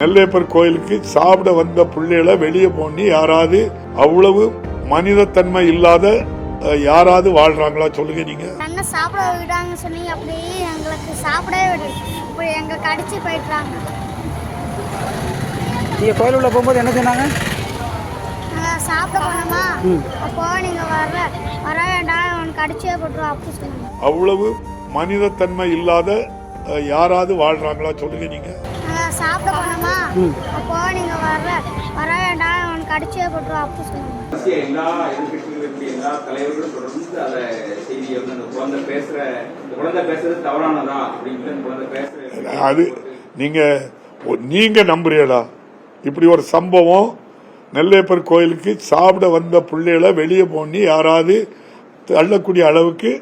நெல்லையப்பர் கோயிலுக்கு சாப்பிட வந்த பிள்ளைகளை வெளியே போனி யாராவது அவ்வளவு மனிதத்தன்மை இல்லாத யாராவது வாழ்றாங்களா சொல்லுங்க நீங்க. சாப்பிட விடாங்க சொன்னீங்க, அப்படியே எங்களுக்கு சாப்பிடவே விடு, இப்படி எங்களுக்கு அடிச்சு போயிட்டாங்க. நீங்க கோயில் உள்ள போகும்போது என்ன சொன்னாங்க? சாப்பிட போனோமா, அப்போ நீங்க வர வேண்டாம், உனக்கு அடிச்சே போட்டுருவோம் அப்படி சொன்னாங்க. அவ்வளவு மனிதத்தன்மை இல்லாத யாராவது வாழ்றாங்களா சொல்லுங்க நீங்க. சாப்பிட போனோமா, அப்போ நீங்க வர வேண்டாம், உனக்கு அடிச்சே போட்டுருவோம் அப்படி சொன்னாங்க. எல்லா எதிர்கட்சிகளுக்கு எல்லா தலைவர்களும் தொடர்ந்து அதை செய்தியை வந்து அந்த குழந்தை பேசுறது தவறானதா அப்படின்னு குழந்தை பேசுறது அது நீங்க நம்புறீங்களா? இப்படி ஒரு சம்பவம் நெல்லையப்பர் கோயிலுக்கு சாப்பிட வந்த பிள்ளைகளை வெளியே போனி யாராவது தள்ளக்கூடிய அளவுக்கு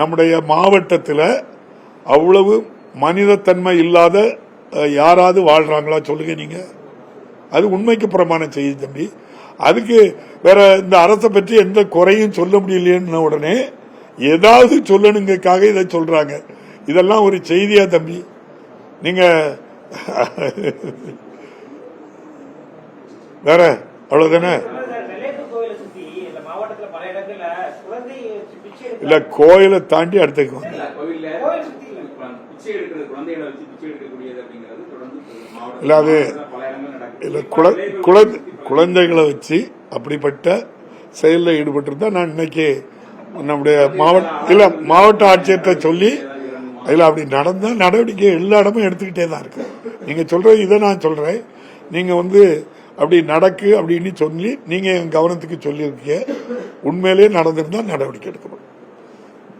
நம்முடைய மாவட்டத்தில் அவ்வளவு மனிதத்தன்மை இல்லாத யாராவது வாழ்றாங்களா சொல்லுங்க நீங்க. அது உண்மைக்கு புறமான செய்தி தம்பி. அதுக்கு வேற இந்த அரசை பற்றி எந்த குறையும் சொல்ல முடியலையேன்னு உடனே ஏதாவது சொல்லணுங்கக்காக இதை சொல்றாங்க. இதெல்லாம் ஒரு செய்தியா தம்பி? நீங்க வேற அவ்வளவுதானே? இல்ல கோயிலை தாண்டி அடுத்த இல்ல அது இல்ல குழந்தைகளை வச்சு அப்படிப்பட்ட செயலில் ஈடுபட்டிருந்தா நான் இன்னைக்கு நம்முடைய மாவட்ட ஆட்சியர்கிட்ட சொல்லி அதில் அப்படி நடந்தா நடவடிக்கை எல்லா இடமும் எடுத்துக்கிட்டே தான் இருக்கு. நீங்க சொல்றது இதை நான் சொல்றேன். நீங்க அப்படி நடக்கு அப்படின்னு சொல்லி நீங்க என் கவனத்துக்கு சொல்லியிருக்கீங்க. உண்மையிலேயே நடந்திருந்தா நடவடிக்கை எடுக்கப்படும்.